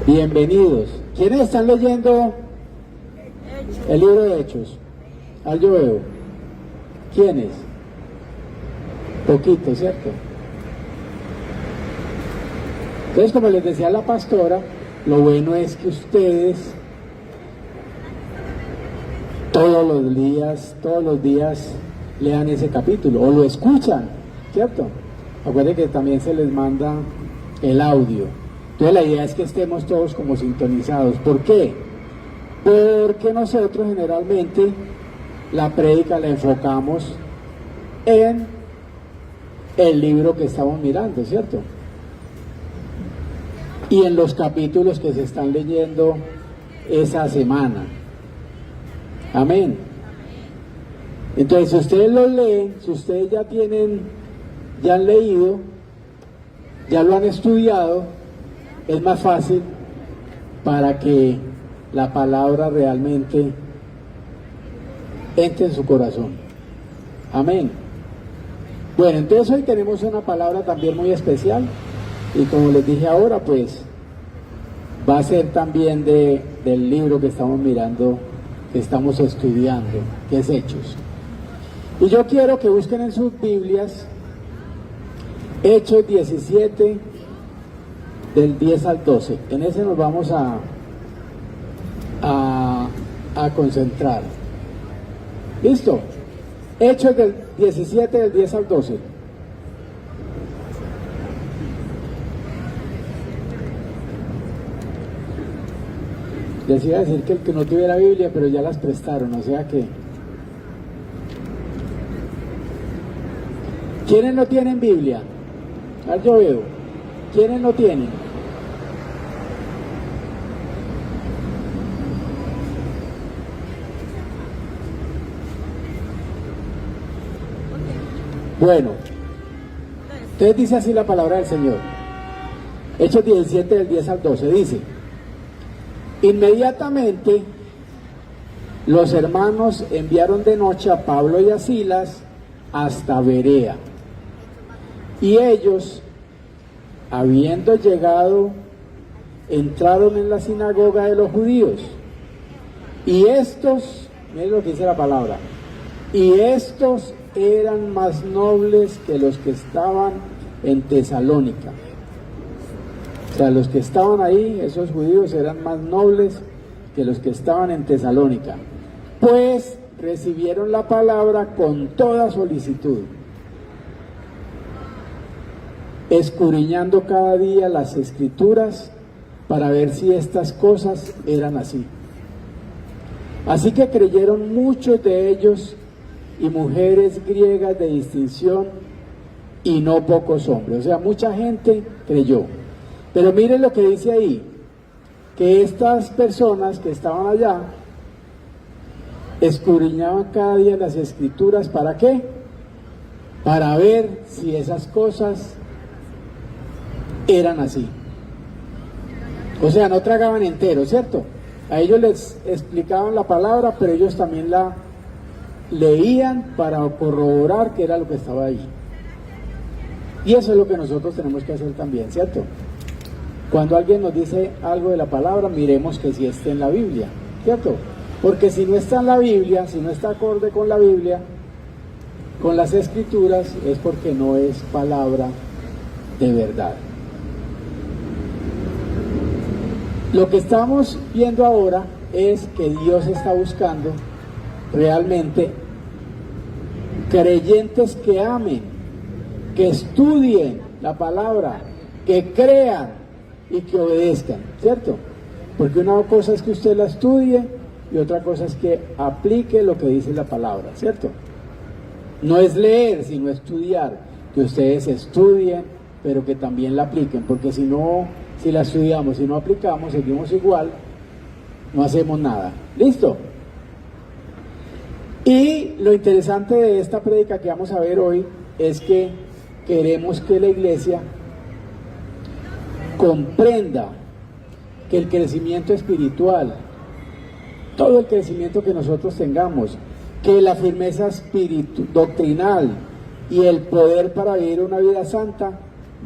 Bienvenidos. ¿Quiénes están leyendo el libro de Hechos? Yo veo. ¿Quiénes? Poquito, ¿cierto? Entonces, como les decía la pastora, lo bueno es que ustedes todos los días lean ese capítulo o lo escuchan, ¿cierto? Acuérdense que también se les manda el audio. Entonces la idea es que estemos todos como sintonizados. ¿Por qué? Porque nosotros generalmente la prédica la enfocamos en el libro que estamos mirando, ¿cierto? Y en los capítulos que se están leyendo esa semana. Amén. Entonces, si ustedes lo leen, si ustedes ya han leído, ya lo han estudiado, es más fácil para que la palabra realmente entre en su corazón. Amén. Bueno, entonces hoy tenemos una palabra también muy especial y como les dije ahora, pues va a ser también del libro que estamos mirando, que estamos estudiando, que es Hechos. Y yo quiero que busquen en sus Biblias Hechos 17 del 10 al 12. En ese nos vamos a concentrar. ¿Listo? Hechos del 17 del 10 al 12. Les iba a decir que el que no tuviera Biblia, pero ya las prestaron, o sea que... ¿Quiénes no tienen Biblia? Yo veo. ¿Quiénes no tienen? Bueno, entonces dice así la palabra del Señor. Hechos 17 del 10 al 12 dice: inmediatamente los hermanos enviaron de noche a Pablo y a Silas hasta Berea. Y ellos, habiendo llegado, entraron en la sinagoga de los judíos. Y estos, miren lo que dice la palabra, y estos eran más nobles que los que estaban en Tesalónica. O sea, los que estaban ahí, esos judíos, eran más nobles que los que estaban en Tesalónica, pues recibieron la palabra con toda solicitud, escudriñando cada día las escrituras para ver si estas cosas eran así. Así que creyeron muchos de ellos, y mujeres griegas de distinción, y no pocos hombres. O sea, mucha gente creyó. Pero miren lo que dice ahí, que estas personas que estaban allá escudriñaban cada día las escrituras. ¿Para qué? Para ver si esas cosas eran así. O sea, no tragaban entero, ¿cierto? A ellos les explicaban la palabra, pero ellos también la leían para corroborar que era lo que estaba ahí. Y eso es lo que nosotros tenemos que hacer también, ¿cierto? Cuando alguien nos dice algo de la palabra, miremos que sí esté en la Biblia, ¿cierto? Porque si no está en la Biblia, si no está acorde con la Biblia, con las escrituras, es porque no es palabra de verdad. Lo que estamos viendo ahora es que Dios está buscando realmente creyentes que amen, que estudien la palabra, que crean y que obedezcan, ¿cierto? Porque una cosa es que usted la estudie y otra cosa es que aplique lo que dice la palabra, ¿cierto? No es leer, sino estudiar, que ustedes estudien, pero que también la apliquen, porque si no, si la estudiamos y no aplicamos, seguimos igual, no hacemos nada. ¿Listo? Y lo interesante de esta prédica que vamos a ver hoy es que queremos que la iglesia comprenda que el crecimiento espiritual, todo el crecimiento que nosotros tengamos, que la firmeza doctrinal y el poder para vivir una vida santa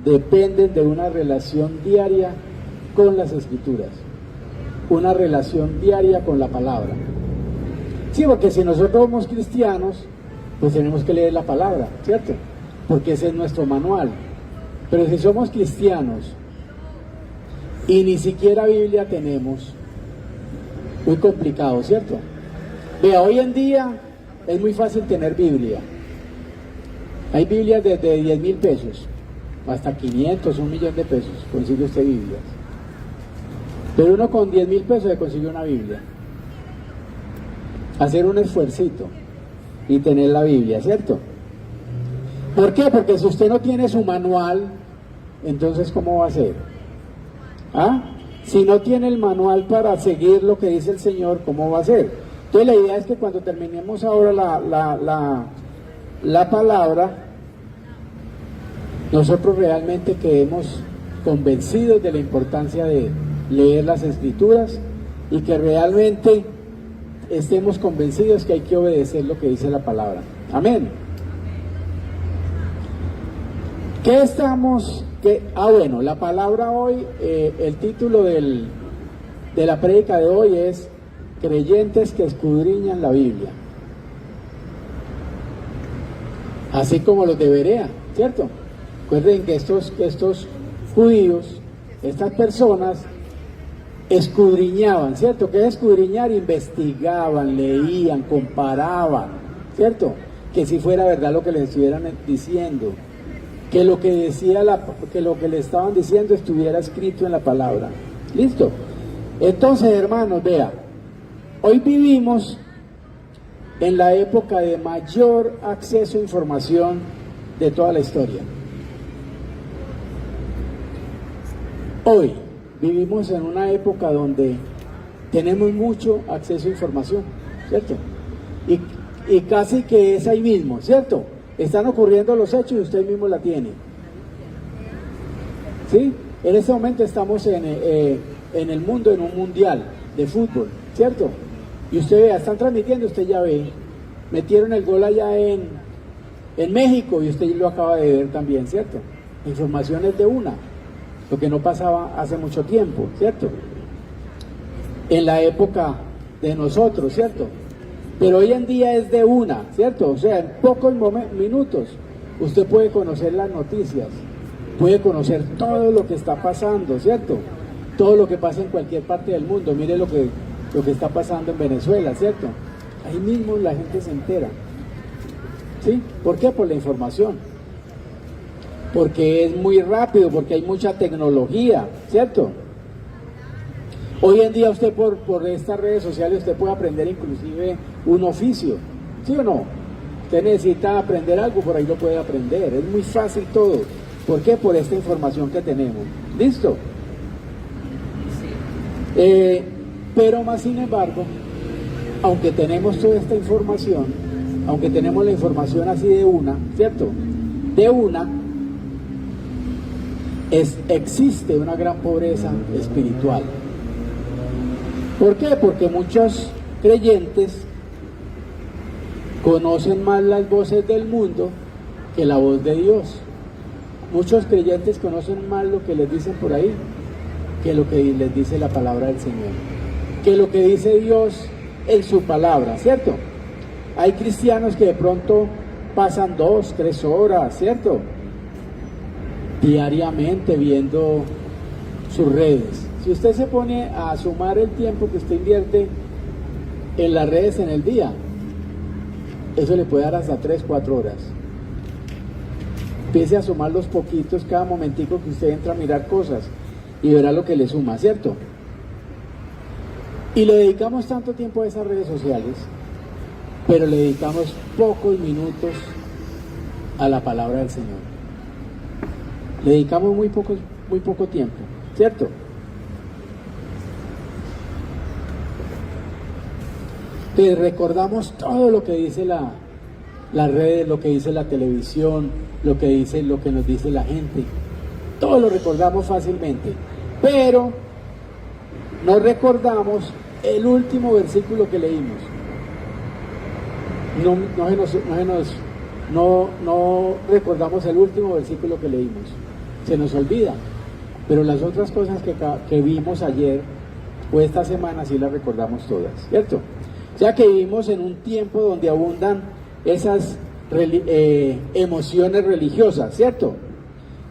dependen de una relación diaria con las Escrituras, una relación diaria con la palabra. Sí, porque si nosotros somos cristianos, pues tenemos que leer la palabra, ¿cierto? Porque ese es nuestro manual. Pero si somos cristianos y ni siquiera Biblia tenemos, muy complicado, ¿cierto? Vea, hoy en día es muy fácil tener Biblia. Hay Biblias desde 10,000 pesos hasta 500, 1,000,000 de pesos, consigue usted Biblias. Pero uno con 10,000 pesos se consigue una Biblia. Hacer un esfuercito y tener la Biblia, ¿cierto? ¿Por qué? Porque si usted no tiene su manual, entonces ¿cómo va a hacer? ¿Ah? Si no tiene el manual para seguir lo que dice el Señor, ¿cómo va a hacer? Entonces la idea es que cuando terminemos ahora la palabra, nosotros realmente quedemos convencidos de la importancia de leer las Escrituras y que realmente estemos convencidos que hay que obedecer lo que dice la palabra. Amén. Bueno, la palabra hoy, el título de la prédica de hoy es Creyentes que escudriñan la Biblia. Así como los de Berea, ¿cierto? Recuerden que estos judíos, estas personas, escudriñaban, ¿cierto? ¿Qué es escudriñar? Investigaban, leían, comparaban, ¿cierto? Que si fuera verdad lo que les estuvieran diciendo, que lo que le estaban diciendo estuviera escrito en la palabra. ¿Listo? Entonces, hermanos, vea, hoy vivimos en la época de mayor acceso a información de toda la historia. Hoy vivimos en una época donde tenemos mucho acceso a información, ¿cierto? Y casi que es ahí mismo, ¿cierto? Están ocurriendo los hechos y usted mismo la tiene. ¿Sí? En este momento estamos en el mundo, en un mundial de fútbol, ¿cierto? Y usted vea, están transmitiendo, usted ya ve, metieron el gol allá en México y usted lo acaba de ver también, ¿cierto? Información es de una, lo que no pasaba hace mucho tiempo, ¿cierto? En la época de nosotros, ¿cierto? Pero hoy en día es de una, ¿cierto? O sea, en pocos minutos usted puede conocer las noticias, puede conocer todo lo que está pasando, ¿cierto? Todo lo que pasa en cualquier parte del mundo. Mire lo que está pasando en Venezuela, ¿cierto? Ahí mismo la gente se entera. ¿Sí? ¿Por qué? Por la información. Porque es muy rápido, porque hay mucha tecnología, ¿cierto? Hoy en día usted por estas redes sociales usted puede aprender inclusive un oficio, ¿sí o no? Usted necesita aprender algo, por ahí lo puede aprender, es muy fácil todo. ¿Por qué? Por esta información que tenemos. ¿Listo? Pero más sin embargo, aunque tenemos toda esta información, aunque tenemos la información así de una, ¿cierto? De una, existe una gran pobreza espiritual. ¿Por qué? Porque muchos creyentes conocen más las voces del mundo que la voz de Dios. Muchos creyentes conocen más lo que les dicen por ahí que lo que les dice la palabra del Señor, que lo que dice Dios en su palabra, ¿cierto? Hay cristianos que de pronto pasan 2, 3 horas, ¿cierto? Diariamente viendo sus redes. Si usted se pone a sumar el tiempo que usted invierte en las redes en el día, eso le puede dar hasta 3, 4 horas. Empiece a sumar los poquitos cada momentico que usted entra a mirar cosas y verá lo que le suma, ¿cierto? Y le dedicamos tanto tiempo a esas redes sociales, pero le dedicamos pocos minutos a la palabra del Señor. Le dedicamos muy poco tiempo, ¿cierto? Entonces recordamos todo lo que dice las redes, lo que dice la televisión, lo que nos dice la gente. Todo lo recordamos fácilmente, pero no recordamos el último versículo que leímos. No recordamos el último versículo que leímos. Se nos olvida. pero las otras cosas que vimos ayer o esta semana sí las recordamos todas, ¿cierto? O sea que vivimos en un tiempo donde abundan esas emociones religiosas, ¿cierto?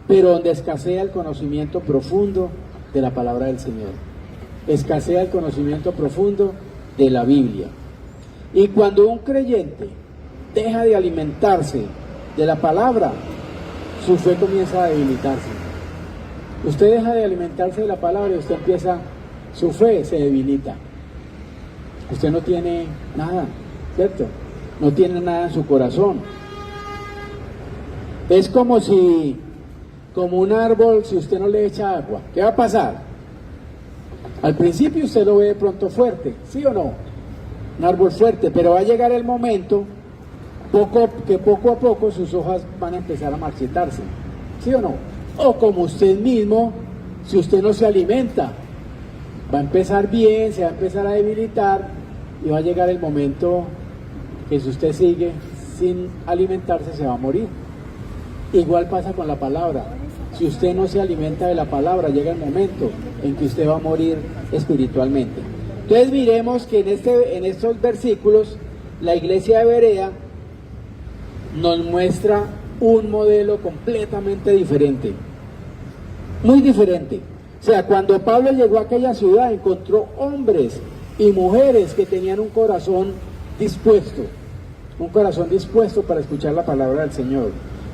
Pero donde escasea el conocimiento profundo de la palabra del Señor, escasea el conocimiento profundo de la Biblia. Y cuando un creyente deja de alimentarse de la palabra, su fe comienza a debilitarse. Usted deja de alimentarse de la palabra y usted empieza, su fe se debilita. Usted no tiene nada, ¿cierto? No tiene nada en su corazón. Es como un árbol, si usted no le echa agua, ¿qué va a pasar? Al principio usted lo ve de pronto fuerte, ¿sí o no? Un árbol fuerte, pero va a llegar el momento que poco a poco sus hojas van a empezar a marchitarse, ¿sí o no? O como usted mismo, si usted no se alimenta, va a empezar bien, se va a empezar a debilitar y va a llegar el momento que si usted sigue sin alimentarse se va a morir. Igual pasa con la palabra. Si usted no se alimenta de la palabra, llega el momento en que usted va a morir espiritualmente. Entonces miremos que en estos versículos la iglesia de Berea nos muestra un modelo completamente diferente, muy diferente. O sea, cuando Pablo llegó a aquella ciudad encontró hombres y mujeres que tenían un corazón dispuesto para escuchar la palabra del Señor.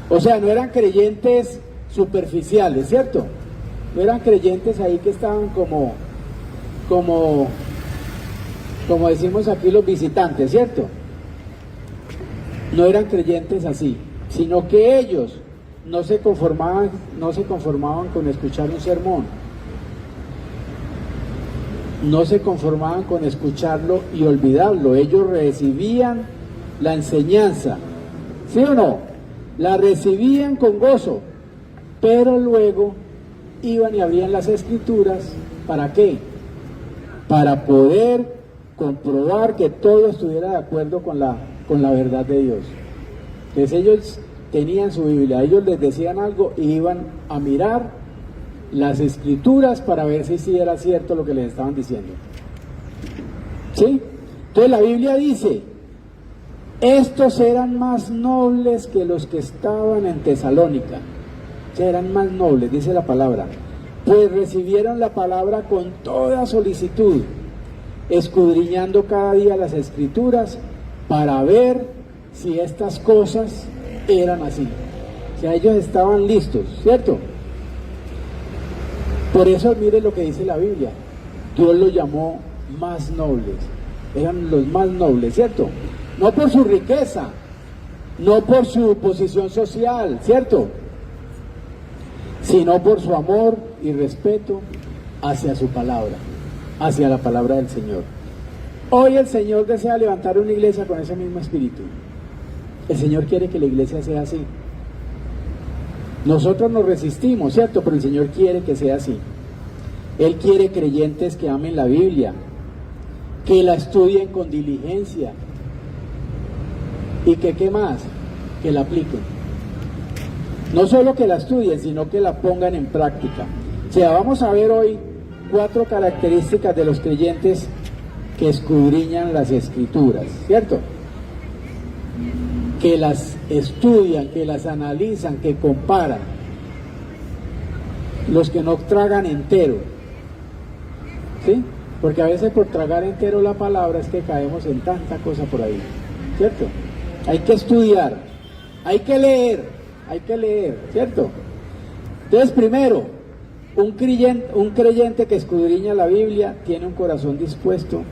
O sea, no eran creyentes superficiales, ¿cierto? No eran creyentes ahí que estaban como decimos aquí los visitantes, ¿cierto? No eran creyentes así, sino que ellos no se conformaban con escuchar un sermón, no se conformaban con escucharlo y olvidarlo. Ellos recibían la enseñanza, ¿sí o no? La recibían con gozo, pero luego iban y abrían las escrituras. ¿Para qué? Para poder comprobar que todo estuviera de acuerdo con la verdad de Dios. Entonces ellos tenían su Biblia, ellos les decían algo y iban a mirar las escrituras para ver si sí era cierto lo que les estaban diciendo. ¿Sí? Entonces la Biblia dice: estos eran más nobles que los que estaban en Tesalónica. O sea, eran más nobles, dice la palabra, pues recibieron la palabra con toda solicitud, escudriñando cada día las escrituras para ver si estas cosas eran así. O sea, ellos estaban listos, ¿cierto? Por eso mire lo que dice la Biblia. Dios los llamó más nobles. Eran los más nobles, ¿cierto? No por su riqueza, no por su posición social, ¿cierto? Sino por su amor y respeto hacia su palabra, hacia la palabra del Señor. Hoy el Señor desea levantar una iglesia con ese mismo espíritu. El Señor quiere que la iglesia sea así. Nosotros nos resistimos, ¿cierto? Pero el Señor quiere que sea así. Él quiere creyentes que amen la Biblia, que la estudien con diligencia y que, ¿qué más? Que la apliquen. No solo que la estudien, sino que la pongan en práctica. O sea, vamos a ver hoy 4 características de los creyentes que escudriñan las escrituras, ¿cierto? Que las estudian, que las analizan, que comparan. Los que no tragan entero, ¿sí? Porque a veces por tragar entero la palabra es que caemos en tanta cosa por ahí, ¿cierto? Hay que estudiar, hay que leer, ¿cierto? Entonces, primero, un creyente que escudriña la Biblia tiene un corazón dispuesto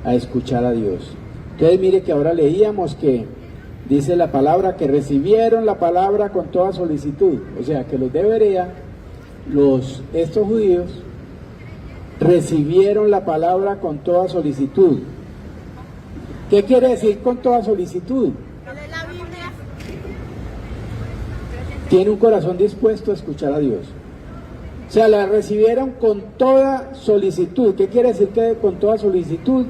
a escuchar a Dios. Entonces, mire que ahora leíamos que dice la palabra que recibieron la palabra con toda solicitud. O sea, que los de Berea, estos judíos, recibieron la palabra con toda solicitud. ¿Qué quiere decir con toda solicitud? Tiene un corazón dispuesto a escuchar a Dios. O sea, la recibieron con toda solicitud. ¿Qué quiere decir que con toda solicitud?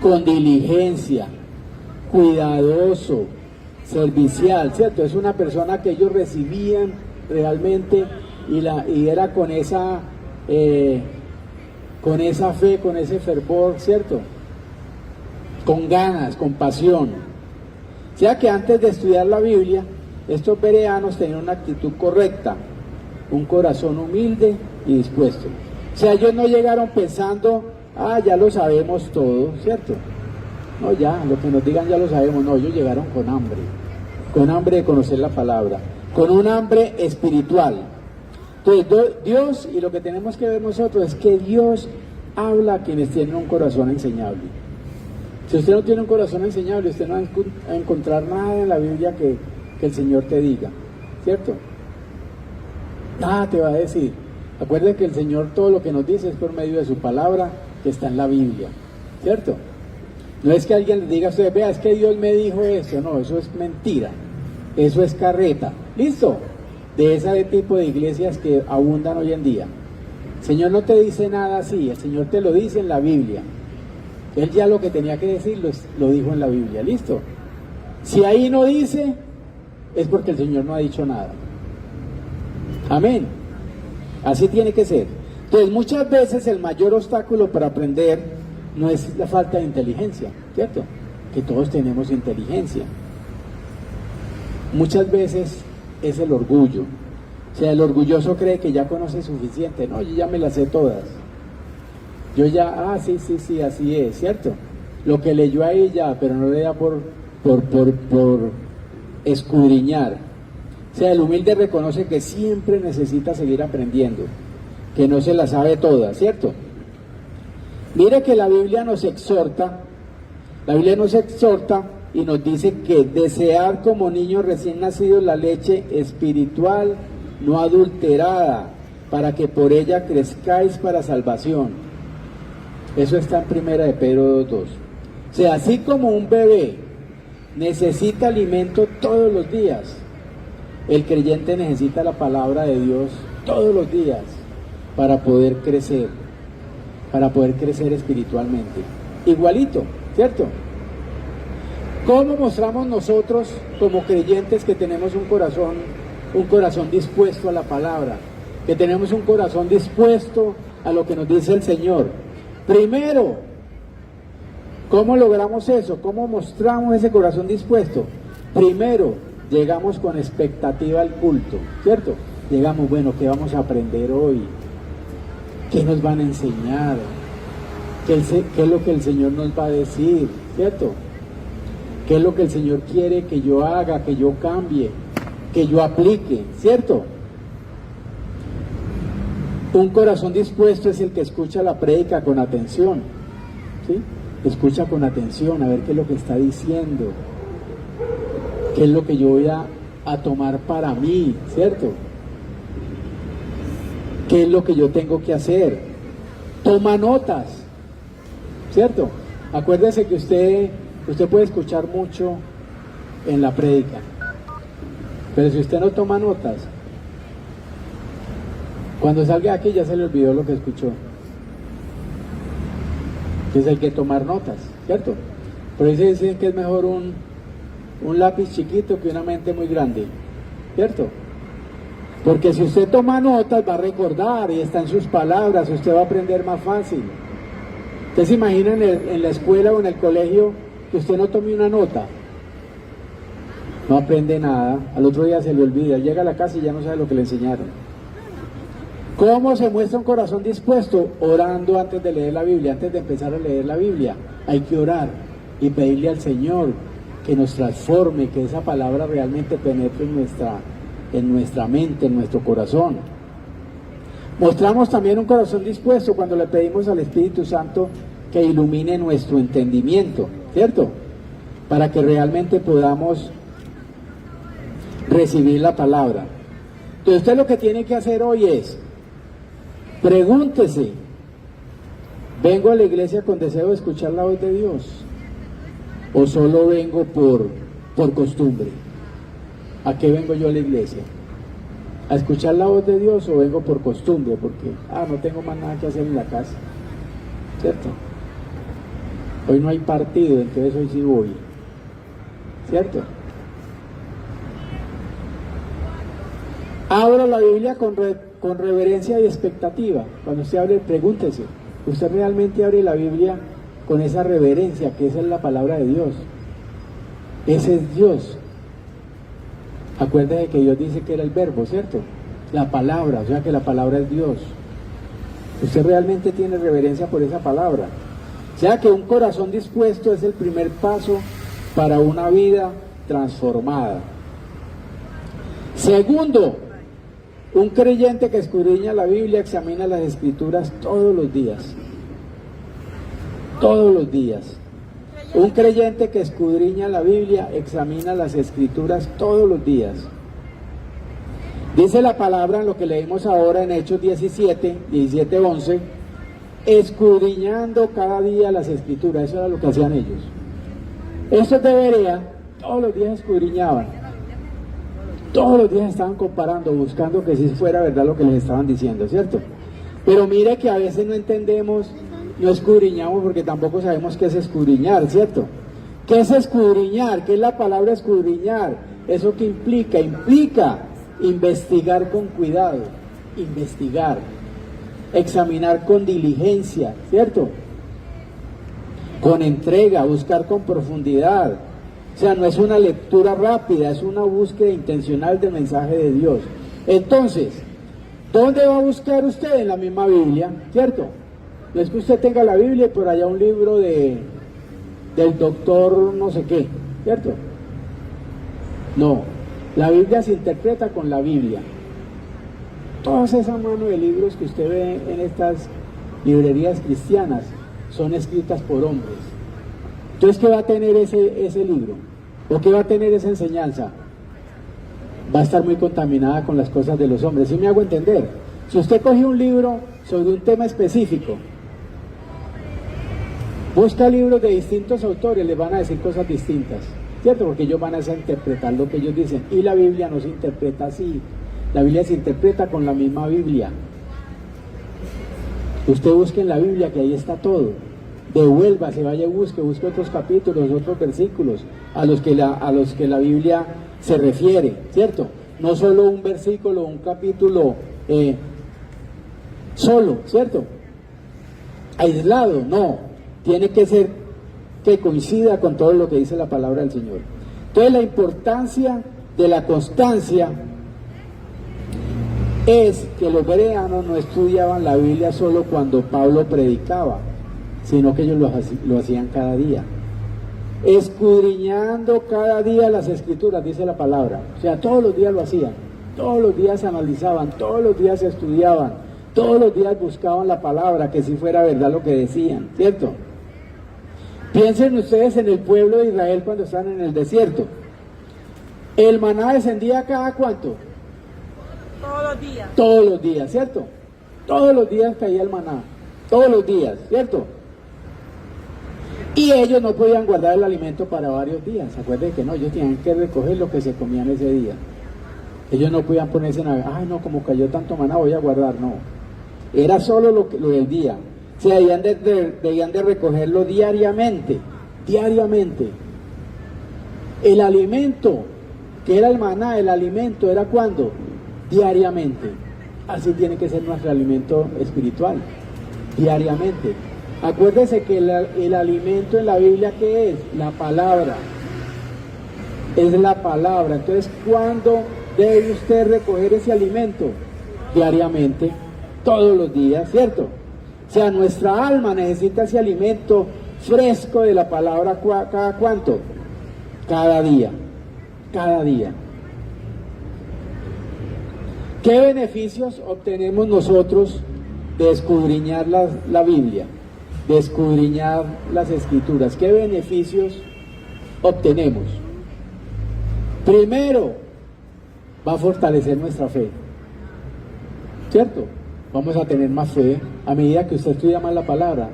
Con diligencia, cuidadoso, servicial, ¿cierto? Es una persona que ellos recibían realmente y era con esa fe, con ese fervor, ¿cierto? Con ganas, con pasión. O sea que antes de estudiar la Biblia, estos bereanos tenían una actitud correcta, un corazón humilde y dispuesto. O sea, ellos no llegaron pensando, ya lo sabemos todo, ¿cierto? No, ya, lo que nos digan ya lo sabemos. No, ellos llegaron con hambre de conocer la palabra, con un hambre espiritual. Entonces, Dios, y lo que tenemos que ver nosotros es que Dios habla a quienes tienen un corazón enseñable. Si usted no tiene un corazón enseñable, usted no va a encontrar nada en la Biblia que el Señor te diga, ¿cierto? Nada te va a decir. Acuérdate que el Señor todo lo que nos dice es por medio de su palabra que está en la Biblia, ¿cierto? No es que alguien le diga a usted, vea, es que Dios me dijo esto. No, eso es mentira, eso es carreta. ¿Listo? De ese tipo de iglesias que abundan hoy en día. El Señor no te dice nada así, el Señor te lo dice en la Biblia. Él ya lo que tenía que decir lo dijo en la Biblia. ¿Listo? Si ahí no dice, es porque el Señor no ha dicho nada. Amén. Así tiene que ser. Entonces, muchas veces el mayor obstáculo para aprender no es la falta de inteligencia, ¿cierto? Que todos tenemos inteligencia. Muchas veces es el orgullo. O sea, el orgulloso cree que ya conoce suficiente. No, yo ya me las sé todas. Yo ya, sí, así es, ¿cierto? Lo que leyó ahí ya, pero no le da por escudriñar. O sea, el humilde reconoce que siempre necesita seguir aprendiendo, que no se la sabe toda, ¿cierto? Mire que la Biblia nos exhorta y nos dice que desear como niños recién nacidos la leche espiritual no adulterada, para que por ella crezcáis para salvación. Eso está en 1 de Pedro 2:2. O sea, así como un bebé necesita alimento todos los días, el creyente necesita la palabra de Dios todos los días para poder crecer espiritualmente. Igualito, ¿cierto? ¿Cómo mostramos nosotros como creyentes que tenemos un corazón dispuesto a la palabra, que tenemos un corazón dispuesto a lo que nos dice el Señor? Primero, ¿cómo logramos eso? ¿Cómo mostramos ese corazón dispuesto? Primero, llegamos con expectativa al culto, ¿cierto? Llegamos, bueno, ¿qué vamos a aprender hoy? ¿Qué nos van a enseñar? ¿Qué es lo que el Señor nos va a decir? ¿Cierto? ¿Qué es lo que el Señor quiere que yo haga, que yo cambie, que yo aplique? ¿Cierto? Un corazón dispuesto es el que escucha la prédica con atención, ¿sí? Escucha con atención a ver qué es lo que está diciendo, qué es lo que yo voy a tomar para mí, ¿cierto? ¿Qué es lo que yo tengo que hacer? Toma notas, ¿cierto? Acuérdese que usted puede escuchar mucho en la prédica, pero si usted no toma notas, cuando salga aquí ya se le olvidó lo que escuchó. Entonces hay que tomar notas, ¿cierto? Por eso dicen que es mejor un lápiz chiquito que una mente muy grande, ¿cierto? Porque si usted toma notas va a recordar y está en sus palabras, usted va a aprender más fácil. ¿Usted se imagina en la escuela o en el colegio que usted no tome una nota? No aprende nada, al otro día se le olvida, llega a la casa y ya no sabe lo que le enseñaron. ¿Cómo se muestra un corazón dispuesto? Orando antes de leer la Biblia, antes de empezar a leer la Biblia. Hay que orar y pedirle al Señor que nos transforme, que esa palabra realmente penetre en nuestra mente, en nuestro corazón. Mostramos también un corazón dispuesto cuando le pedimos al Espíritu Santo que ilumine nuestro entendimiento, ¿cierto? Para que realmente podamos recibir la palabra. Entonces usted lo que tiene que hacer hoy es, pregúntese, ¿vengo a la iglesia con deseo de escuchar la voz de Dios? ¿O solo vengo por costumbre? ¿A qué vengo yo a la iglesia? ¿A escuchar la voz de Dios o vengo por costumbre? Porque, no tengo más nada que hacer en la casa, ¿cierto? Hoy no hay partido, entonces hoy sí voy, ¿cierto? Abro la Biblia con con reverencia y expectativa. Cuando usted abre, pregúntese, ¿usted realmente abre la Biblia con esa reverencia, que esa es la palabra de Dios? Ese es Dios. Acuérdese que Dios dice que era el verbo, ¿cierto? La palabra, o sea que la palabra es Dios. Usted realmente tiene reverencia por esa palabra. O sea que un corazón dispuesto es el primer paso para una vida transformada. Segundo, un creyente que escudriña la Biblia examina las Escrituras todos los días. Todos los días. Un creyente que escudriña la Biblia examina las Escrituras todos los días. Dice la palabra en lo que leímos ahora en Hechos 17:11, escudriñando cada día las Escrituras. Eso era lo que hacían ellos. Estos de Berea todos los días escudriñaban. Todos los días estaban comparando, buscando que sí fuera verdad lo que les estaban diciendo, ¿cierto? Pero mire que a veces no entendemos, no escudriñamos porque tampoco sabemos qué es escudriñar, ¿cierto? ¿Qué es escudriñar? ¿Qué es la palabra escudriñar? ¿Eso qué implica? Implica investigar con cuidado, investigar, examinar con diligencia, ¿cierto? Con entrega, buscar con profundidad. O sea, no es una lectura rápida, es una búsqueda intencional del mensaje de Dios. Entonces, ¿dónde va a buscar usted? En la misma Biblia, ¿cierto? No es que usted tenga la Biblia y por allá un libro del doctor no sé qué, ¿cierto? No, la Biblia se interpreta con la Biblia. Todas esas manos de libros que usted ve en estas librerías cristianas son escritas por hombres. Entonces, ¿qué va a tener ese libro? ¿O qué va a tener esa enseñanza? Va a estar muy contaminada con las cosas de los hombres. ¿Sí me hago entender? Si usted coge un libro sobre un tema específico, busca libros de distintos autores, les van a decir cosas distintas, ¿cierto? Porque ellos van a interpretar lo que ellos dicen. Y la Biblia no se interpreta así. La Biblia se interpreta con la misma Biblia. Usted busque en la Biblia que ahí está todo. Devuélvase, vaya y busque otros capítulos, otros versículos a los que la Biblia se refiere, ¿cierto? No solo un versículo, un capítulo solo, ¿cierto? Aislado, no. Tiene que ser que coincida con todo lo que dice la palabra del Señor. Entonces, la importancia de la constancia es que los bereanos no estudiaban la Biblia solo cuando Pablo predicaba, sino que ellos lo hacían cada día, escudriñando cada día las Escrituras, dice la palabra. O sea, todos los días lo hacían, todos los días analizaban, todos los días estudiaban, todos los días buscaban la palabra, que si fuera verdad lo que decían, ¿cierto? Piensen ustedes en el pueblo de Israel cuando están en el desierto. El maná descendía cada ¿cuánto? Todos los días. Todos los días, ¿cierto? Todos los días caía el maná, todos los días, ¿cierto? Y ellos no podían guardar el alimento para varios días. Acuérdense que no, ellos tenían que recoger lo que se comían ese día. Ellos no podían ponerse en ay no, como cayó tanto maná voy a guardar, no. Era solo lo del día. O sea, debían de recogerlo diariamente. El alimento, que era el maná, el alimento era ¿cuándo? Diariamente. Así tiene que ser nuestro alimento espiritual, diariamente. Acuérdese que el alimento en la Biblia, ¿qué es? La palabra. Es la palabra. Entonces, ¿cuándo debe usted recoger ese alimento? Diariamente, todos los días, ¿cierto? O sea, nuestra alma necesita ese alimento fresco de la palabra ¿cada cuánto? Cada día. ¿Qué beneficios obtenemos nosotros de escudriñar la Biblia? De escudriñar las Escrituras. ¿Qué beneficios obtenemos? Primero, va a fortalecer nuestra fe, ¿cierto? Vamos a tener más fe. A medida que usted estudia más la palabra,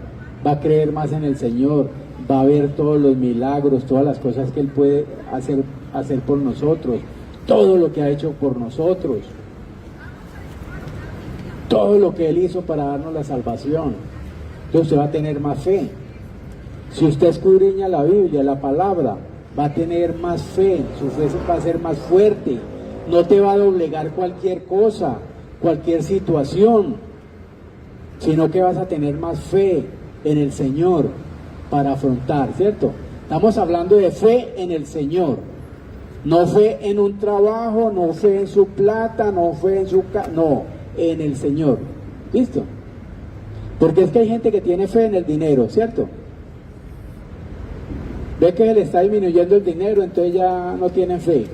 va a creer más en el Señor, va a ver todos los milagros, todas las cosas que Él puede hacer por nosotros, todo lo que ha hecho por nosotros, todo lo que Él hizo para darnos la salvación. Entonces usted va a tener más fe. Si usted escudriña la Biblia, la palabra, va a tener más fe, su fe va a ser más fuerte, no te va a doblegar cualquier cosa. cualquier situación, sino que vas a tener más fe en el Señor para afrontar, ¿cierto? Estamos hablando de fe en el Señor, no fe en un trabajo, no fe en su plata, no fe en su no, en el Señor, ¿listo? Porque es que hay gente que tiene fe en el dinero, ¿cierto? Ve que le está disminuyendo el dinero, entonces ya no tienen fe.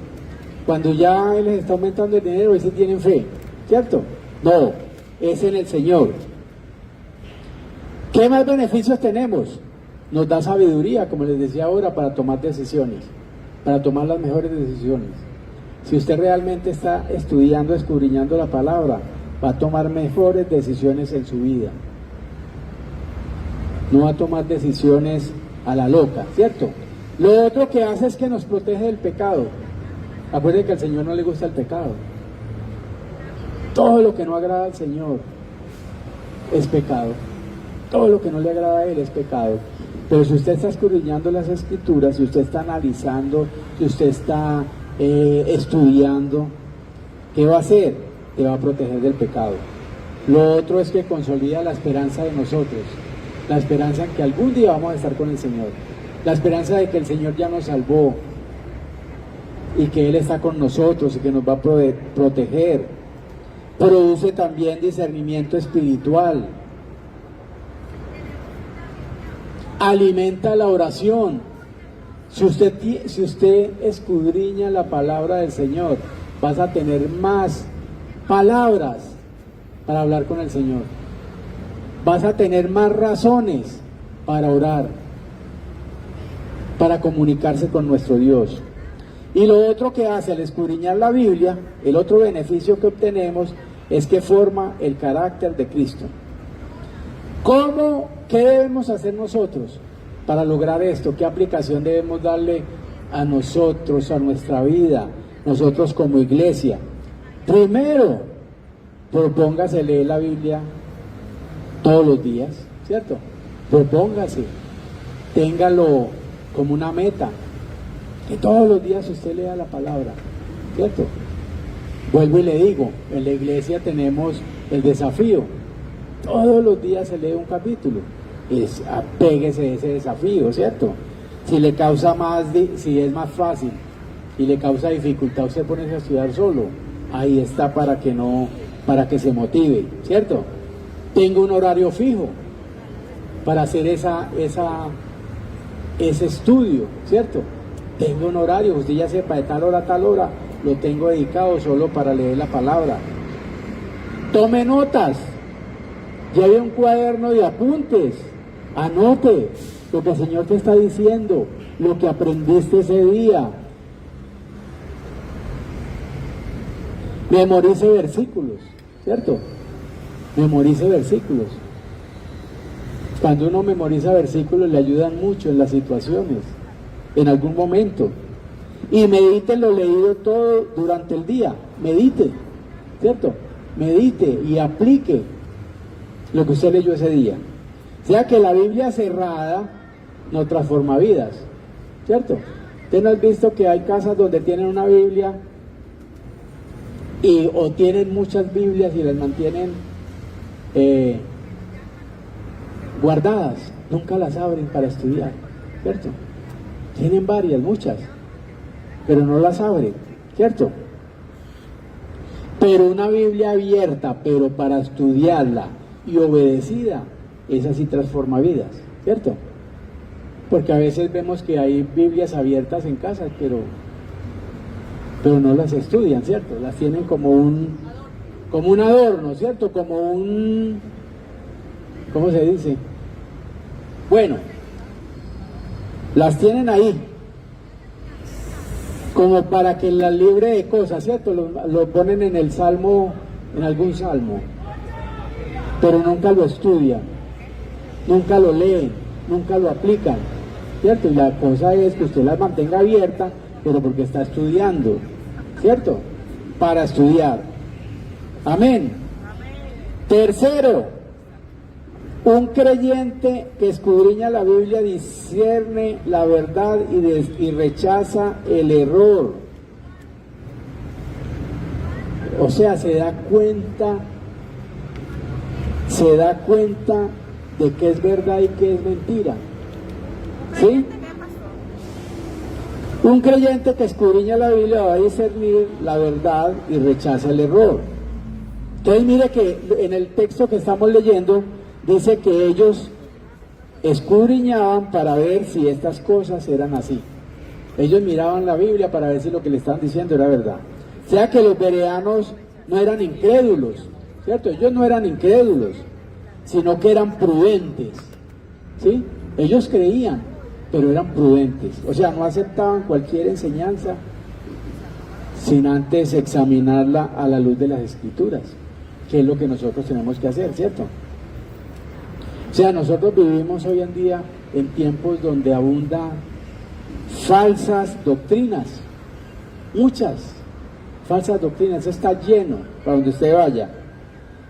Cuando ya les está aumentando el dinero, ahí sí tienen fe, ¿cierto? No, es en el Señor. ¿Qué más beneficios tenemos? Nos da sabiduría, como les decía ahora, para tomar decisiones, para tomar las mejores decisiones. Si usted realmente está estudiando, escudriñando la palabra, va a tomar mejores decisiones en su vida. No va a tomar decisiones a la loca, ¿cierto? Lo otro que hace es que nos protege del pecado. Acuérdense que al Señor no le gusta el pecado. Todo lo que no agrada al Señor es pecado. Todo lo que no le agrada a Él es pecado. Pero si usted está escudriñando las Escrituras, si usted está analizando, si usted está estudiando, ¿qué va a hacer? Te va a proteger del pecado. Lo otro es que consolida la esperanza de nosotros, la esperanza en que algún día vamos a estar con el Señor, la esperanza de que el Señor ya nos salvó y que Él está con nosotros y que nos va a proteger. Produce también discernimiento espiritual, alimenta la oración. Si usted escudriña la palabra del Señor, vas a tener más palabras para hablar con el Señor. Vas a tener más razones para orar, para comunicarse con nuestro Dios. Y lo otro que hace al escudriñar la Biblia, el otro beneficio que obtenemos es que forma el carácter de Cristo. ¿Qué debemos hacer nosotros para lograr esto? ¿Qué aplicación debemos darle a nosotros, a nuestra vida, nosotros como iglesia? Primero, propóngase leer la Biblia todos los días, ¿cierto? Propóngase, téngalo como una meta, que todos los días usted lea la palabra, ¿cierto? Vuelvo y le digo, en la iglesia tenemos el desafío. Todos los días se lee un capítulo. Apéguese a ese desafío, ¿cierto? Si le causa si es más fácil y le causa dificultad, usted pone a estudiar solo. Ahí está para que se motive, ¿cierto? Tenga un horario fijo para hacer ese estudio, ¿cierto? Tenga un horario, usted ya sepa de tal hora a tal hora, lo tengo dedicado solo para leer la palabra. Tome notas. Lleve un cuaderno de apuntes, anote lo que el Señor te está diciendo, lo que aprendiste ese día. Memorice versículos, ¿cierto? Memorice versículos. Cuando uno memoriza versículos le ayudan mucho en las situaciones, en algún momento. Y medite lo leído todo durante el día, medite, ¿cierto? Medite y aplique lo que usted leyó ese día. O sea que la Biblia cerrada no transforma vidas, ¿cierto? ¿Usted no has visto que hay casas donde tienen una Biblia o tienen muchas Biblias y las mantienen guardadas? Nunca las abren para estudiar, ¿cierto? Tienen varias, muchas, pero no las abren, ¿cierto? Pero una Biblia abierta, pero para estudiarla y obedecida, esa sí transforma vidas, ¿cierto? Porque a veces vemos que hay Biblias abiertas en casa, pero no las estudian, ¿cierto? Las tienen como un adorno, ¿cierto? Como un, ¿cómo se dice? Bueno, las tienen ahí, como para que las libre de cosas, ¿cierto? Lo ponen en el salmo, en algún salmo, pero nunca lo estudian, nunca lo leen, nunca lo aplican, ¿cierto? Y la cosa es que usted las mantenga abiertas, pero porque está estudiando, ¿cierto? Para estudiar. Amén. Tercero, un creyente que escudriña la Biblia discierne la verdad y rechaza el error. O sea, se da cuenta de qué es verdad y qué es mentira. ¿Sí? Un creyente que escudriña la Biblia va a discernir la verdad y rechaza el error. Entonces mire que en el texto que estamos leyendo dice que ellos escudriñaban para ver si estas cosas eran así. Ellos miraban la Biblia para ver si lo que le estaban diciendo era verdad. O sea que los bereanos no eran incrédulos, ¿cierto? Ellos no eran incrédulos, sino que eran prudentes, ¿sí? Ellos creían, pero eran prudentes. O sea, no aceptaban cualquier enseñanza sin antes examinarla a la luz de las Escrituras, que es lo que nosotros tenemos que hacer, ¿cierto? O sea, nosotros vivimos hoy en día en tiempos donde abundan falsas doctrinas, muchas falsas doctrinas, eso está lleno para donde usted vaya,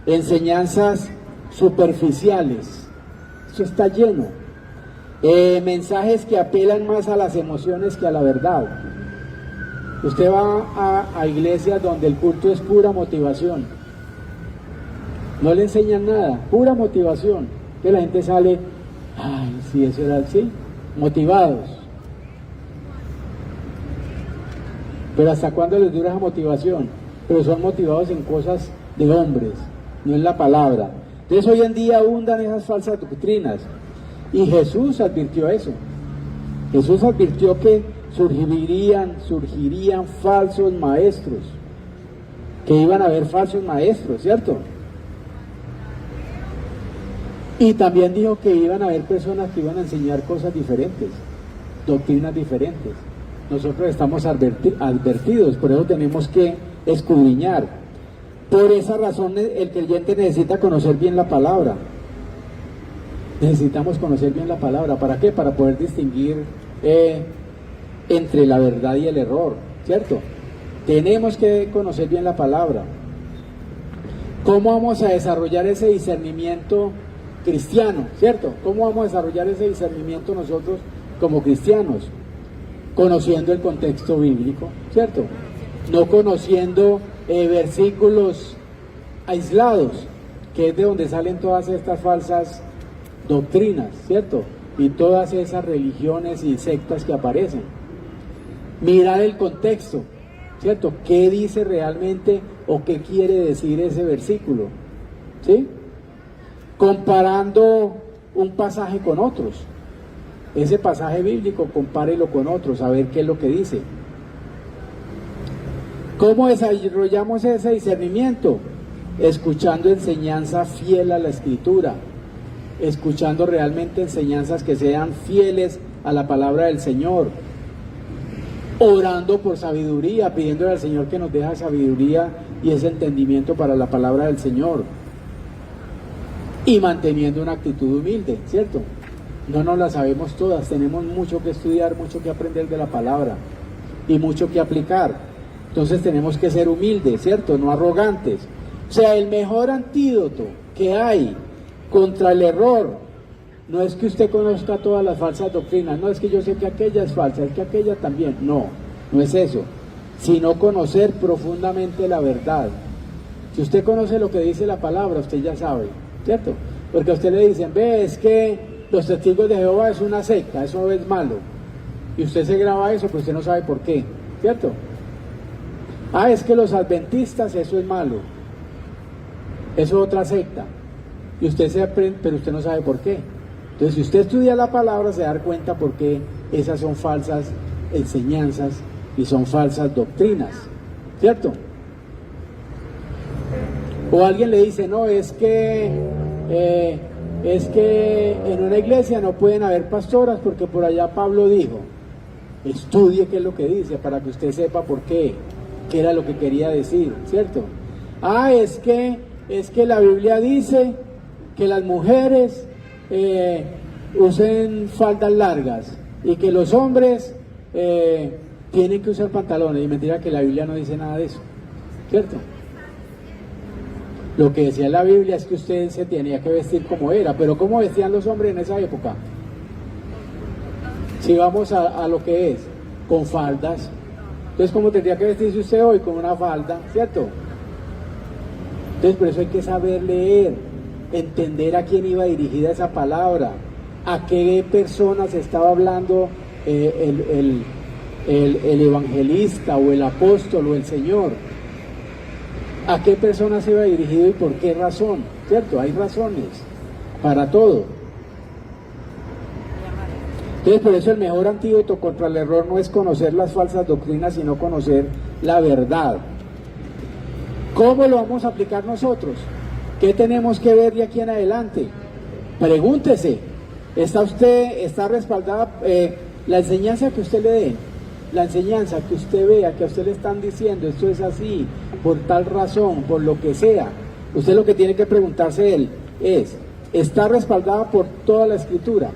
enseñanzas superficiales, eso está lleno, mensajes que apelan más a las emociones que a la verdad. Usted va a iglesias donde el culto es pura motivación, no le enseñan nada, pura motivación, que la gente sale, ay, sí, eso era así, motivados. Pero ¿hasta cuándo les dura esa motivación? Pero son motivados en cosas de hombres, no en la palabra. Entonces hoy en día abundan esas falsas doctrinas. Y Jesús advirtió eso. Jesús advirtió que surgirían falsos maestros, que iban a haber falsos maestros, ¿cierto? Y también dijo que iban a haber personas que iban a enseñar cosas diferentes, doctrinas diferentes. Nosotros estamos advertidos, por eso tenemos que escudriñar. Por esa razón el creyente necesita conocer bien la palabra. Necesitamos conocer bien la palabra. ¿Para qué? Para poder distinguir entre la verdad y el error, ¿cierto? Tenemos que conocer bien la palabra. ¿Cómo vamos a desarrollar ese discernimiento cristiano, ¿cierto? ¿Cómo vamos a desarrollar ese discernimiento nosotros como cristianos? Conociendo el contexto bíblico, ¿cierto? No conociendo versículos aislados, que es de donde salen todas estas falsas doctrinas, ¿cierto? Y todas esas religiones y sectas que aparecen. Mirar el contexto, ¿cierto? ¿Qué dice realmente o qué quiere decir ese versículo? ¿Sí? Comparando un pasaje con otros. Ese pasaje bíblico, compárelo con otros, a ver qué es lo que dice. ¿Cómo desarrollamos ese discernimiento? Escuchando enseñanza fiel a la Escritura, escuchando realmente enseñanzas que sean fieles a la palabra del Señor, orando por sabiduría, pidiéndole al Señor que nos deje sabiduría y ese entendimiento para la palabra del Señor, y manteniendo una actitud humilde, ¿cierto? No nos la sabemos todas, tenemos mucho que estudiar, mucho que aprender de la palabra y mucho que aplicar. Entonces tenemos que ser humildes, ¿cierto? No arrogantes. O sea, el mejor antídoto que hay contra el error no es que usted conozca todas las falsas doctrinas, no es que yo sé que aquella es falsa, es que aquella también. No, no es eso, sino conocer profundamente la verdad. Si usted conoce lo que dice la palabra, usted ya sabe, ¿cierto? Porque a usted le dicen, ve, es que los testigos de Jehová es una secta, eso es malo. Y usted se graba eso, pero usted no sabe por qué, ¿cierto? Ah, es que los adventistas, eso es malo. Eso es otra secta. Y usted se aprende, pero usted no sabe por qué. Entonces, si usted estudia la palabra, se da cuenta por qué esas son falsas enseñanzas y son falsas doctrinas, ¿cierto? O alguien le dice, no, es que en una iglesia no pueden haber pastoras porque por allá Pablo dijo. Estudie qué es lo que dice para que usted sepa por qué era lo que quería decir, ¿cierto? Ah, es que la Biblia dice que las mujeres usen faldas largas y que los hombres tienen que usar pantalones, y mentira que la Biblia no dice nada de eso, ¿cierto? Lo que decía la Biblia es que usted se tenía que vestir como era, pero ¿cómo vestían los hombres en esa época? Si vamos a lo que es, con faldas. Entonces, ¿cómo tendría que vestirse usted hoy? Con una falda, ¿cierto? Entonces por eso hay que saber leer, entender a quién iba dirigida esa palabra, a qué personas estaba hablando el evangelista o el apóstol o el Señor, a qué personas iba dirigido y por qué razón, ¿cierto? Hay razones para todo. Entonces por eso el mejor antídoto contra el error no es conocer las falsas doctrinas, sino conocer la verdad. ¿Cómo lo vamos a aplicar nosotros? ¿Qué tenemos que ver de aquí en adelante? Pregúntese, ¿está respaldada la enseñanza que usted le dé? La enseñanza que usted vea, que a usted le están diciendo, esto es así, por tal razón, por lo que sea. Usted lo que tiene que preguntarse es, ¿está respaldada por toda la Escritura?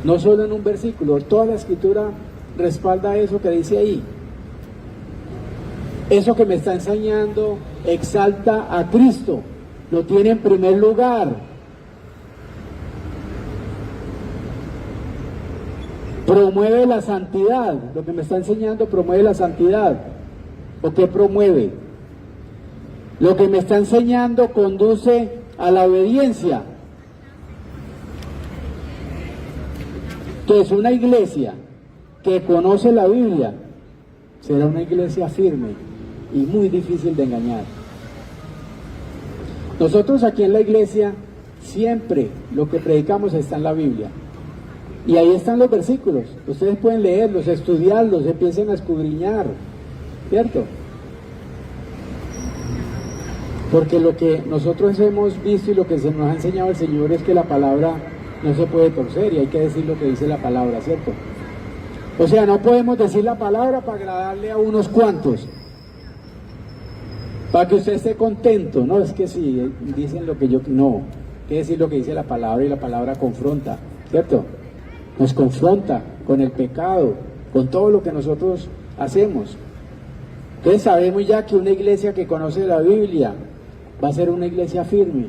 No solo en un versículo, toda la Escritura respalda eso que dice ahí. Eso que me está enseñando exalta a Cristo, lo tiene en primer lugar. Promueve la santidad, lo que me está enseñando promueve la santidad. ¿O qué promueve? Lo que me está enseñando conduce a la obediencia. Entonces una iglesia que conoce la Biblia será una iglesia firme y muy difícil de engañar. Nosotros aquí en la iglesia siempre lo que predicamos está en la Biblia y ahí están los versículos, ustedes pueden leerlos, estudiarlos, empiecen a escudriñar, ¿cierto? Porque lo que nosotros hemos visto y lo que se nos ha enseñado el Señor es que la palabra no se puede torcer y hay que decir lo que dice la palabra, ¿cierto? O sea, no podemos decir la palabra para agradarle a unos cuantos, para que usted esté contento. No, es que si dicen lo que yo... No, hay que decir lo que dice la palabra y la palabra confronta, ¿cierto? Nos confronta con el pecado, con todo lo que nosotros hacemos. Entonces sabemos ya que una iglesia que conoce la Biblia va a ser una iglesia firme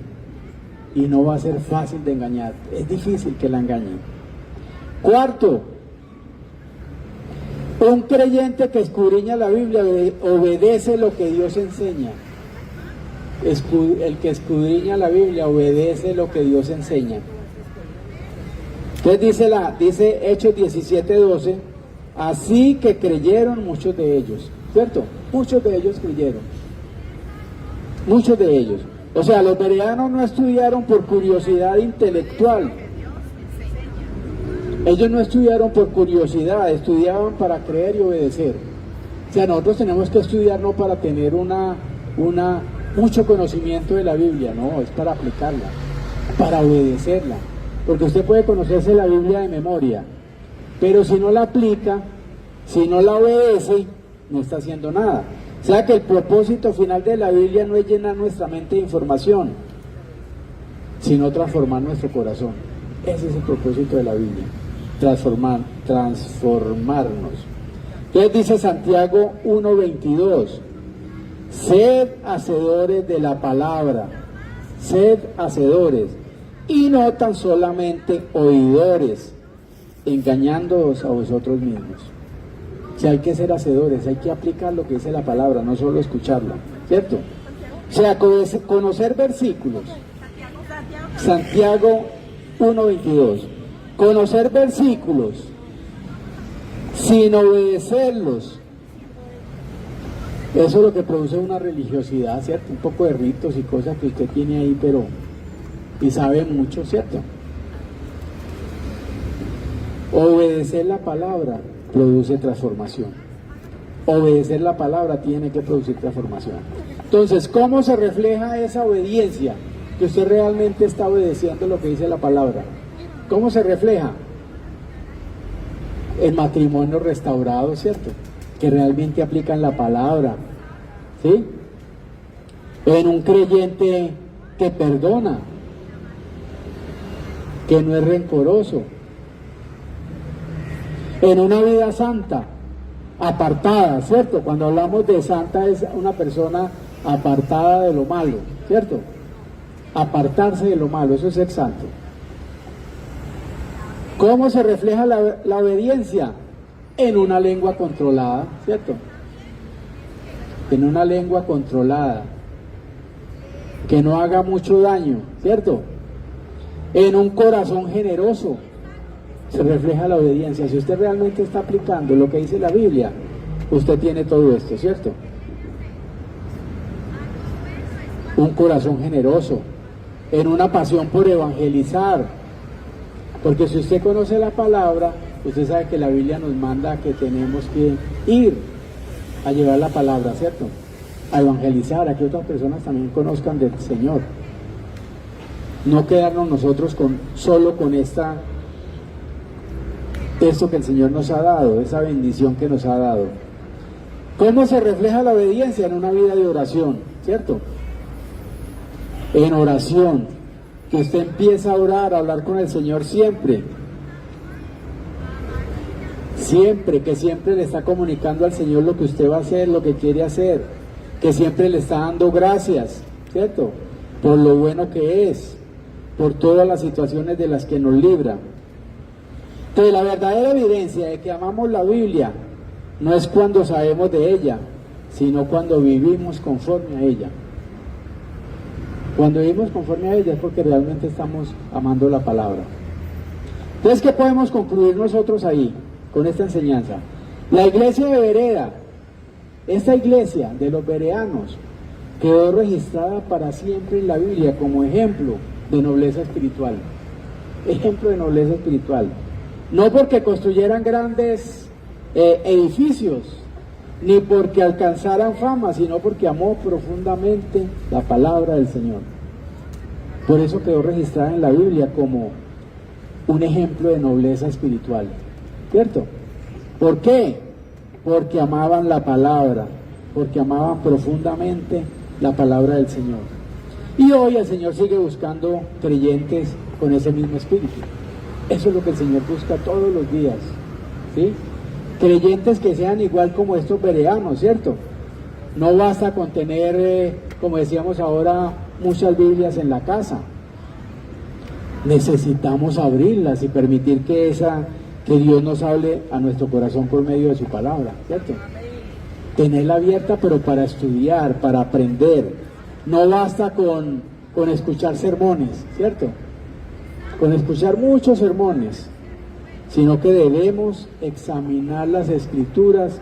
y no va a ser fácil de engañar. Es difícil que la engañen. Cuarto, un creyente que escudriña la Biblia obedece lo que Dios enseña. El que escudriña la Biblia obedece lo que Dios enseña. Entonces dice Hechos 17:12, así que creyeron muchos de ellos, ¿cierto? Muchos de ellos creyeron. Muchos de ellos. O sea, los bereanos no estudiaron por curiosidad intelectual. Ellos no estudiaron por curiosidad, estudiaban para creer y obedecer. O sea, nosotros tenemos que estudiar no para tener mucho conocimiento de la Biblia, no, es para aplicarla, para obedecerla. Porque usted puede conocerse la Biblia de memoria, pero si no la aplica, si no la obedece, no está haciendo nada. O sea que el propósito final de la Biblia no es llenar nuestra mente de información, sino transformar nuestro corazón. Ese es el propósito de la Biblia. Transformarnos. Entonces dice Santiago 1:22, sed hacedores de la palabra, sed hacedores, y no tan solamente oidores, engañándoos a vosotros mismos. O sea, hay que ser hacedores, hay que aplicar lo que dice la palabra, no solo escucharla, ¿cierto? O sea, conocer versículos. Santiago 1:22. Conocer versículos sin obedecerlos, eso es lo que produce una religiosidad, ¿cierto? Un poco de ritos y cosas que usted tiene ahí, pero y sabe mucho, ¿cierto? Obedecer la palabra produce transformación. Obedecer la palabra tiene que producir transformación. Entonces, ¿cómo se refleja esa obediencia? Que usted realmente está obedeciendo lo que dice la palabra. ¿Cómo se refleja? El matrimonio restaurado, ¿cierto? Que realmente aplican la palabra, ¿sí? En un creyente que perdona, que no es rencoroso, en una vida santa, apartada, ¿cierto? Cuando hablamos de santa es una persona apartada de lo malo, ¿cierto? Apartarse de lo malo, eso es ser santo. ¿Cómo se refleja la obediencia? En una lengua controlada, ¿cierto? En una lengua controlada. que no haga mucho daño, ¿cierto? En un corazón generoso se refleja la obediencia. Si usted realmente está aplicando lo que dice la Biblia, usted tiene todo esto, ¿cierto? Un corazón generoso, en una pasión por evangelizar, porque si usted conoce la palabra, usted sabe que la Biblia nos manda que tenemos que ir a llevar la palabra, ¿cierto? A evangelizar, a que otras personas también conozcan del Señor. No quedarnos nosotros solo con esto que el Señor nos ha dado, esa bendición que nos ha dado. ¿Cómo se refleja la obediencia? En una vida de oración, ¿cierto? En oración, que usted empieza a orar, a hablar con el Señor siempre. Siempre, que siempre le está comunicando al Señor lo que usted va a hacer, lo que quiere hacer, que siempre le está dando gracias, ¿cierto? Por lo bueno que es, por todas las situaciones de las que nos libra. Entonces, la verdadera evidencia de que amamos la Biblia no es cuando sabemos de ella, sino cuando vivimos conforme a ella. Cuando vivimos conforme a ella es porque realmente estamos amando la palabra. Entonces, ¿qué podemos concluir nosotros ahí con esta enseñanza? La iglesia de Bereda, esta iglesia de los bereanos, quedó registrada para siempre en la Biblia como ejemplo de nobleza espiritual. Ejemplo de nobleza espiritual. No porque construyeran grandes edificios, ni porque alcanzaran fama, sino porque amó profundamente la palabra del Señor. Por eso quedó registrada en la Biblia como un ejemplo de nobleza espiritual, ¿cierto? ¿Por qué? Porque amaban la palabra, porque amaban profundamente la palabra del Señor. Y hoy el Señor sigue buscando creyentes con ese mismo espíritu. Eso es lo que el Señor busca todos los días, ¿sí? Creyentes que sean igual como estos bereanos, ¿cierto? No basta con tener, como decíamos ahora, muchas Biblias en la casa. Necesitamos abrirlas y permitir que Dios nos hable a nuestro corazón por medio de su palabra, ¿cierto? Tenerla abierta, pero para estudiar, para aprender. No basta con escuchar sermones, ¿cierto? Con escuchar muchos sermones, sino que debemos examinar las Escrituras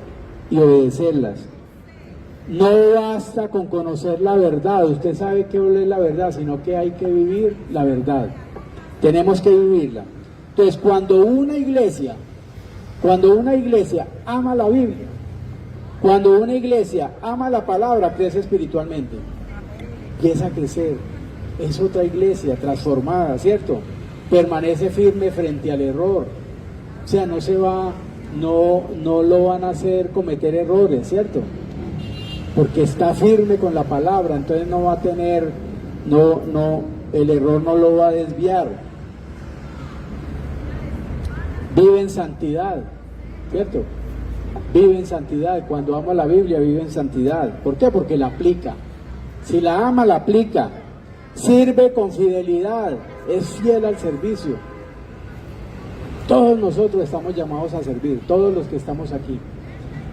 y obedecerlas. No basta con conocer la verdad, usted sabe qué es la verdad, sino que hay que vivir la verdad. Tenemos que vivirla. Entonces, cuando una iglesia ama la Biblia, cuando una iglesia ama la palabra, crece espiritualmente. Empieza a crecer. Es otra iglesia transformada, ¿cierto? Permanece firme frente al error. O sea, no lo van a hacer cometer errores, ¿cierto? Porque está firme con la palabra, entonces no va a tener, el error no lo va a desviar. Vive en santidad, ¿cierto? Vive en santidad. Cuando ama la Biblia, vive en santidad. ¿Por qué? Porque la aplica. Si la ama, la aplica. Sirve con fidelidad, es fiel al servicio. Todos nosotros estamos llamados a servir, todos los que estamos aquí.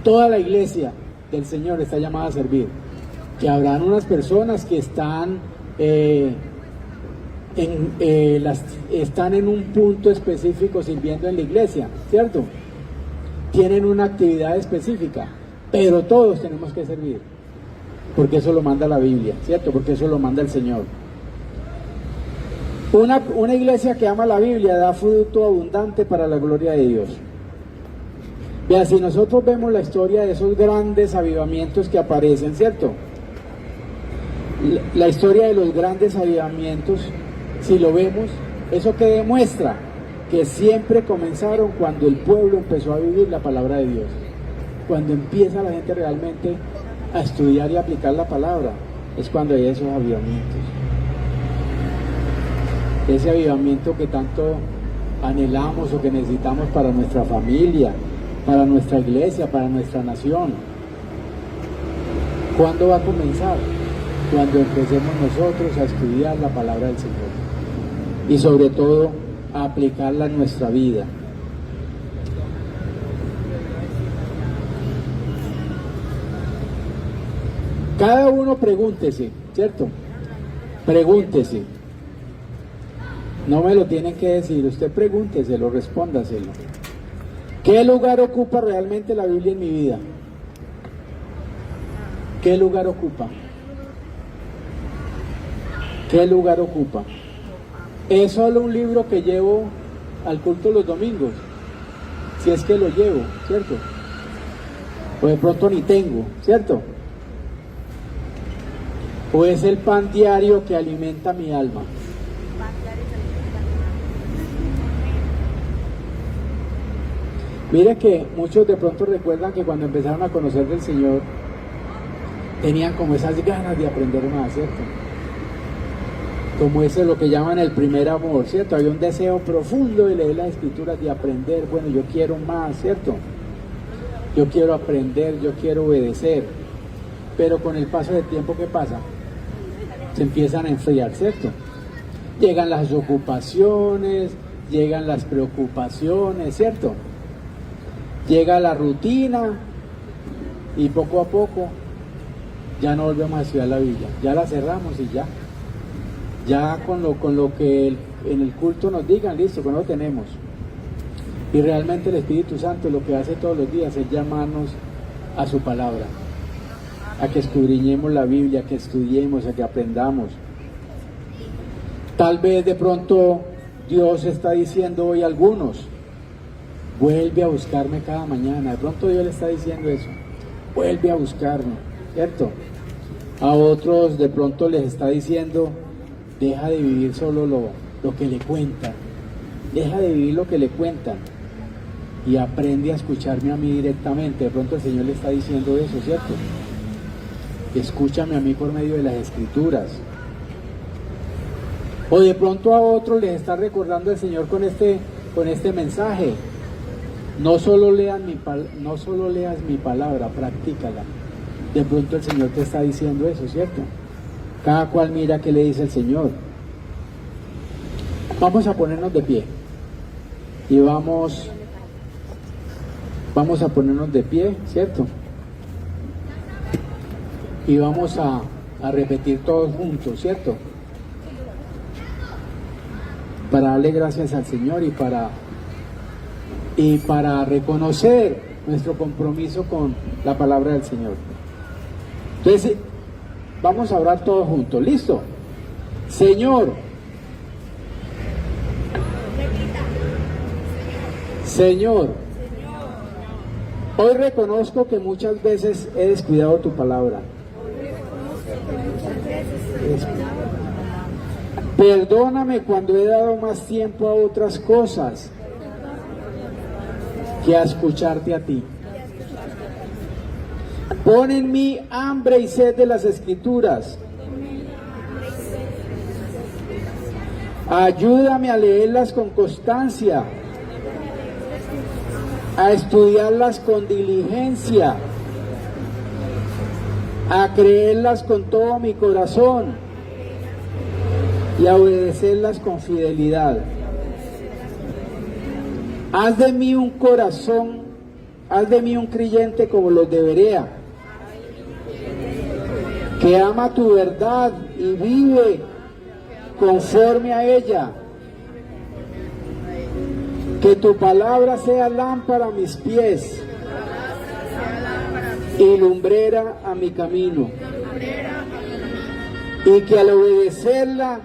Toda la iglesia del Señor está llamada a servir. Que habrán unas personas que están en un punto específico sirviendo en la iglesia, ¿cierto? Tienen una actividad específica, pero todos tenemos que servir, porque eso lo manda la Biblia, ¿cierto? Porque eso lo manda el Señor. Una iglesia que ama la Biblia da fruto abundante para la gloria de Dios. Vea, si nosotros vemos la historia de esos grandes avivamientos que aparecen, ¿cierto? La historia de los grandes avivamientos, si lo vemos, eso que demuestra que siempre comenzaron cuando el pueblo empezó a vivir la palabra de Dios. Cuando empieza la gente realmente a estudiar y aplicar la palabra, es cuando hay esos avivamientos. Ese avivamiento que tanto anhelamos o que necesitamos para nuestra familia, para nuestra iglesia, para nuestra nación. ¿Cuándo va a comenzar? Cuando empecemos nosotros a estudiar la palabra del Señor y sobre todo a aplicarla en nuestra vida. Cada uno pregúntese, ¿cierto? Pregúntese. No me lo tienen que decir, usted pregúnteselo, respóndaselo. ¿Qué lugar ocupa realmente la Biblia en mi vida? ¿Qué lugar ocupa? ¿Qué lugar ocupa? Es solo un libro que llevo al culto los domingos, si es que lo llevo, ¿cierto? O de pronto ni tengo, ¿cierto? O es el pan diario que alimenta mi alma. Mire que muchos de pronto recuerdan que cuando empezaron a conocer del Señor tenían como esas ganas de aprender más, ¿cierto? Como ese es lo que llaman el primer amor, ¿cierto? Había un deseo profundo de leer las escrituras, de aprender. Bueno, yo quiero más, ¿cierto? Yo quiero aprender, yo quiero obedecer. Pero con el paso del tiempo, ¿qué pasa? Se empiezan a enfriar, ¿cierto? Llegan las ocupaciones, llegan las preocupaciones, ¿cierto? Llega la rutina y poco a poco ya no volvemos a estudiar la Biblia. Ya la cerramos y ya. Ya con lo que en el culto nos digan, listo, que no lo tenemos. Y realmente el Espíritu Santo lo que hace todos los días es llamarnos a su palabra, a que escudriñemos la Biblia, a que estudiemos, a que aprendamos. Tal vez de pronto Dios está diciendo hoy a algunos, vuelve a buscarme cada mañana. De pronto Dios le está diciendo eso, vuelve a buscarme, ¿cierto? A otros de pronto les está diciendo, deja de vivir solo lo que le cuentan, deja de vivir lo que le cuentan y aprende a escucharme a mí directamente. De pronto el Señor le está diciendo eso, ¿cierto? Escúchame a mí por medio de las Escrituras. O de pronto a otros les está recordando el Señor con este mensaje. No solo leas mi palabra, practícala. De pronto el Señor te está diciendo eso, ¿cierto? Cada cual mira qué le dice el Señor. Vamos a ponernos de pie. Y vamos a ponernos de pie, ¿cierto? Y vamos a repetir todos juntos, ¿cierto? Para darle gracias al Señor y para reconocer nuestro compromiso con la palabra del Señor. Entonces, vamos a orar todos juntos, ¿listo? Señor, hoy reconozco que muchas veces he descuidado tu palabra. Perdóname cuando he dado más tiempo a otras cosas que a escucharte a ti. Pon en mí hambre y sed de las Escrituras. Ayúdame a leerlas con constancia, a estudiarlas con diligencia, a creerlas con todo mi corazón y a obedecerlas con fidelidad. Haz de mí un corazón, haz de mí un creyente como los de Berea, que ama tu verdad y vive conforme a ella. Que tu palabra sea lámpara a mis pies y lumbrera a mi camino. Y que al obedecerla,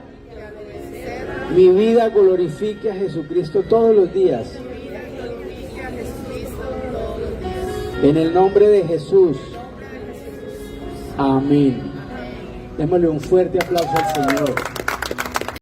mi vida glorifique a Jesucristo todos los días. En el nombre de Jesús. Amén. Démosle un fuerte aplauso al Señor.